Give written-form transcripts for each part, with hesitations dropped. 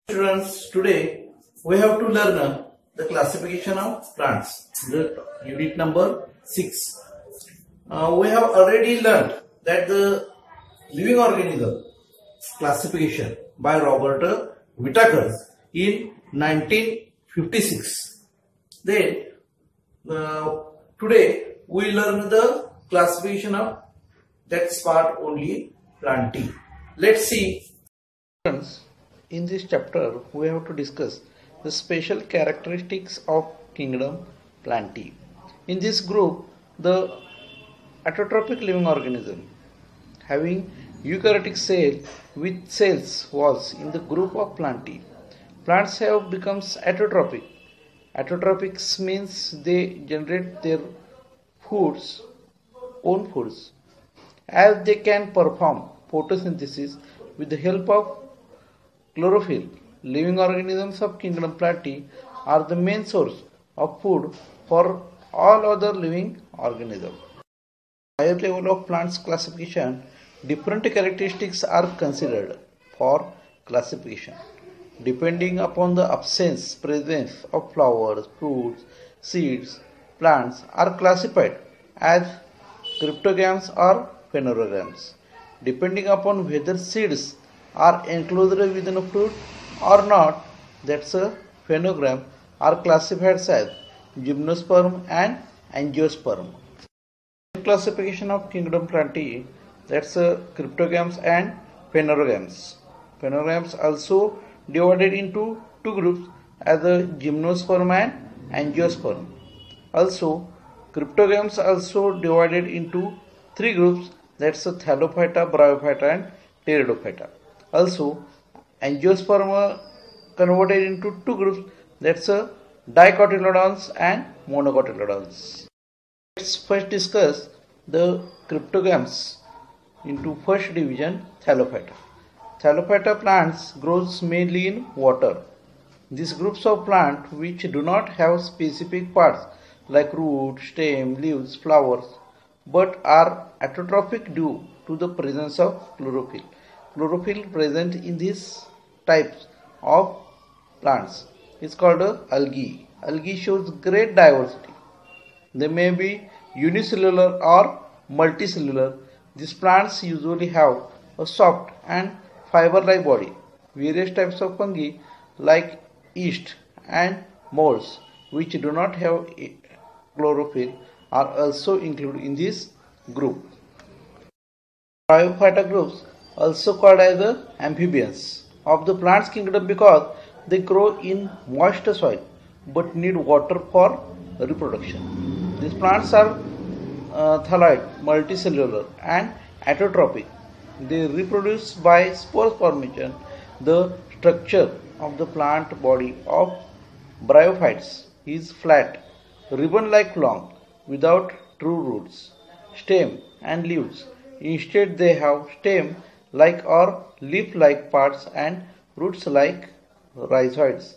Students, today we have to learn the classification of plants, the unit number 6. We have already learned that the living organism classification by Robert Whittaker in 1956. Then today we learn the classification of that part only, Plantae. Let's see. In this chapter, we have to discuss the special characteristics of kingdom Plantae. In this group, the autotrophic living organism having eukaryotic cell with cells was in the group of Plantae. Plants have become autotrophic. Autotrophic means they generate their own foods, as they can perform photosynthesis with the help of chlorophyll. Living organisms of kingdom Plantae are the main source of food for all other living organisms. Higher level of plants classification, different characteristics are considered for classification. Depending upon the presence of flowers, fruits, seeds, plants are classified as cryptogams or phanerogams. Depending upon whether seeds are enclosed within a fruit or not, that's a phenogram, are classified as gymnosperm and angiosperm. Classification of kingdom Plantae, that's cryptogams and phanerogams. Phanerogams also divided into two groups as a gymnosperm and angiosperm. Also, cryptogams also divided into three groups, that's a Thallophyta, Bryophyta and Pteridophyta. Also, angiosperm converted into two groups, that's a dicotyledons and monocotyledons. Let's first discuss the cryptogams into first division, Thallophyta. Thallophyta plants grows mainly in water. These groups of plants which do not have specific parts like root, stem, leaves, flowers, but are autotrophic due to the presence of chlorophyll. Chlorophyll present in these types of plants is called algae. Algae shows great diversity. They may be unicellular or multicellular. These plants usually have a soft and fiber-like body. Various types of fungi like yeast and molds which do not have chlorophyll are also included in this group. Bryophyta groups, also called as the amphibians of the plants kingdom because they grow in moist soil but need water for reproduction. These plants are thalloid, multicellular and autotrophic. They reproduce by spore formation. The structure of the plant body of bryophytes is flat, ribbon-like long, without true roots, stem and leaves. Instead, they have stem-like or leaf-like parts and roots like rhizoids.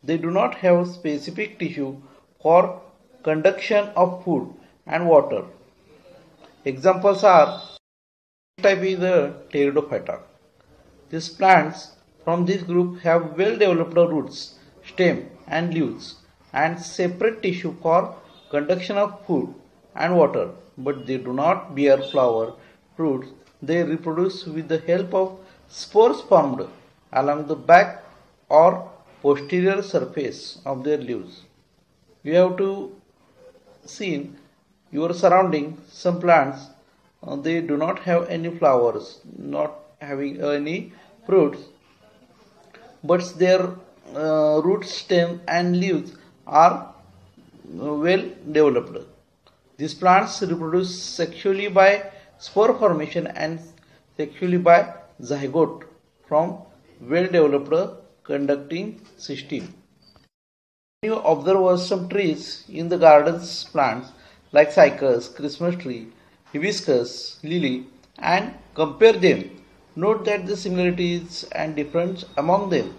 They do not have specific tissue for conduction of food and water. Examples are type is the Pteridophyta. These plants from this group have well-developed roots, stem and leaves and separate tissue for conduction of food and water, but they do not bear flower, fruits. They reproduce with the help of spores formed along the back or posterior surface of their leaves. You have to see your surrounding some plants, they do not have any flowers, not having any fruits, but their roots, stem and leaves are well developed. These plants reproduce sexually by spore formation and sexually by zygote from well developed conducting system. You observe some trees in the gardens plants like cycas, Christmas tree, hibiscus, lily and compare them. Note that the similarities and difference among them.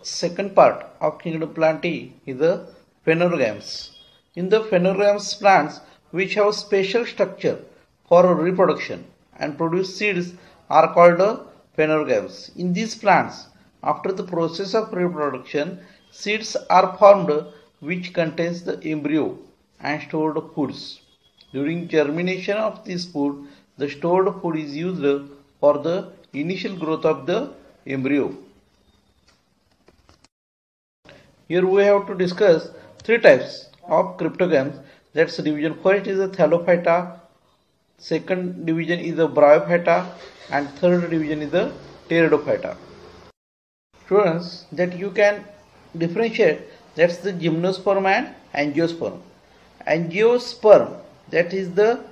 Second part of kingdom Plantae is the phanerogams. In the phanerogams, plants which have special structure for reproduction and produce seeds are called phanerogams. In these plants, after the process of reproduction, seeds are formed which contains the embryo and stored foods. During germination of this food, the stored food is used for the initial growth of the embryo. Here we have to discuss three types of cryptogams. That's division. First is the Thallophyta, second division is the Bryophyta, and third division is the Pteridophyta. Students, that you can differentiate, that's the gymnosperm and angiosperm. Angiosperm, that is the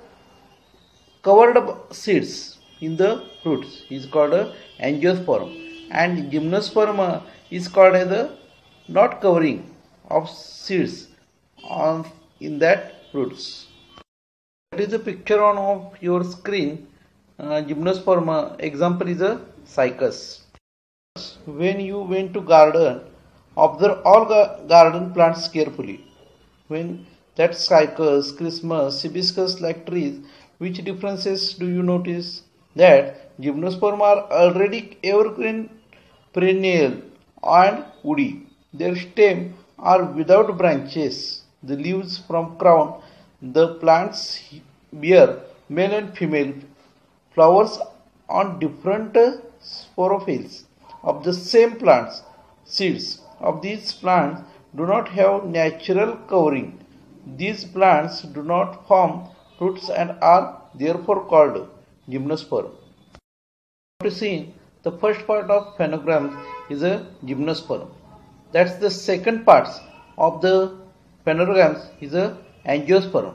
covered seeds in the fruits, is called a angiosperm, and gymnosperm is called as the not covering of seeds on in that fruits. That is the picture on of your screen. Gymnosperm example is a cycas. When you went to garden, observe all garden plants carefully. When that cycas, Christmas, hibiscus like trees, which differences do you notice? That gymnosperm are already evergreen, perennial and woody. Their stem are without branches. The leaves from crown. The plants bear male and female flowers on different sporophylls of the same plants. Seeds of these plants do not have natural covering. These plants do not form fruits and are therefore called gymnosperm. To see the first part of phanerogram is a gymnosperm. That's the second part of the phanerogams is a angiosperm.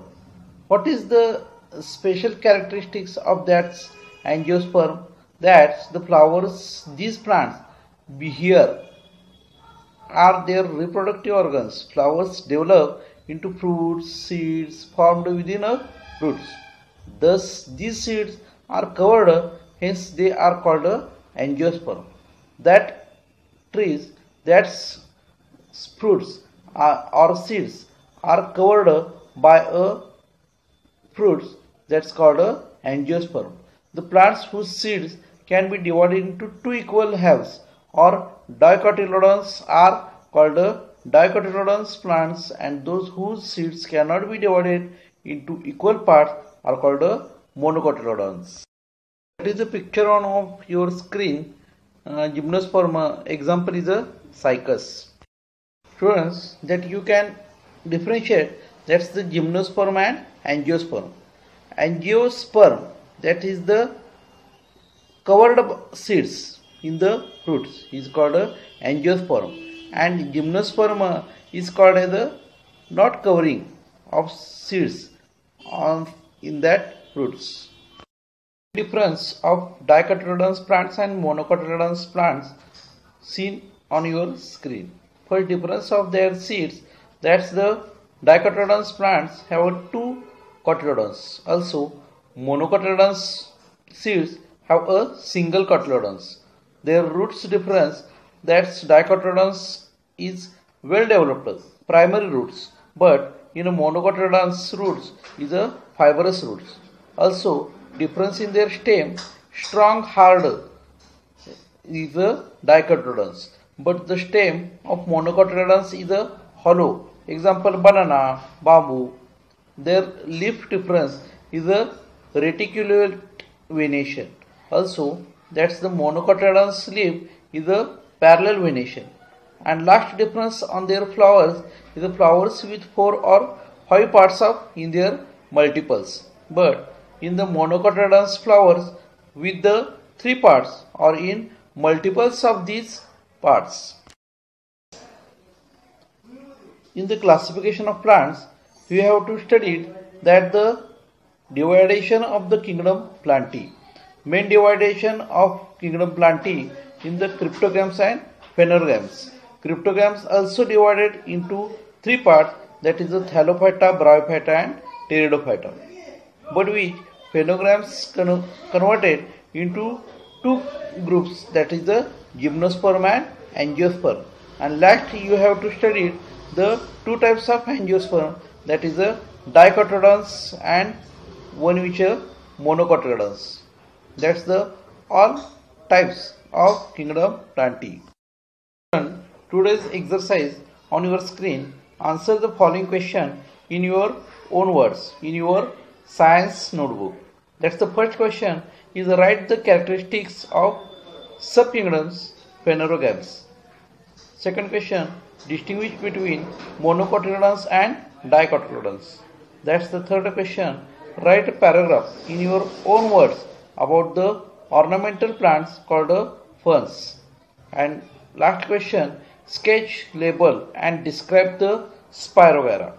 What is the special characteristics of that angiosperm? That the flowers, these plants here are their reproductive organs. Flowers develop into fruits, seeds formed within a fruits. Thus, these seeds are covered, hence they are called a angiosperm. That trees, that fruits or seeds are covered by a fruits, that's called a angiosperm. The plants whose seeds can be divided into two equal halves or dicotyledons are called dicotyledonous plants, and those whose seeds cannot be divided into equal parts are called monocotyledons. That is the picture on of your screen. Gymnosperm example is a cycas. Students, that you can differentiate, that's the gymnosperm and angiosperm. Angiosperm, that is the covered seeds in the fruits, is called a angiosperm, and gymnosperm is called as the not covering of seeds on in that fruits. Difference of dicotyledonous plants and monocotyledonous plants seen on your screen. First difference of their seeds, that's the dicotyledonous plants have two cotyledons. Also, monocotyledonous seeds have a single cotyledons. Their roots difference, that's dicotyledons is well developed primary roots, but in a monocotyledons roots is a fibrous roots. Also, difference in their stem, strong hard is a dicotyledons, but the stem of monocotyledons is a hollow. Example, banana, bamboo. Their leaf difference is a reticulate venation. Also, that's the monocotyledons leaf is a parallel venation. And last difference on their flowers is the flowers with 4 or 5 parts of in their multiples. But in the monocotyledons flowers with the 3 parts or in multiples of these parts. In the classification of plants, we have to study that the dividation of the kingdom Plantae. Main dividation of kingdom Plantae in the cryptogams and phanerogams. Cryptogams also divided into 3 parts, that is the Thallophyta, Bryophyta and Pteridophyta, but which phanerogams converted into 2 groups, that is the gymnosperm and angiosperm. And last you have to study the 2 types of angiosperm, that is the dicotyledons and one which is monocotyledons. That's the all types of kingdom plantae. Today's exercise on your screen. Answer the following question in your own words in your science notebook. That's the first question is write the characteristics of subkingdoms Phanerogams. Second question, distinguish between monocotyledons and dicotyledons. That's the third question. Write a paragraph in your own words about the ornamental plants called ferns. And last question, sketch, label and describe the Spirogyra.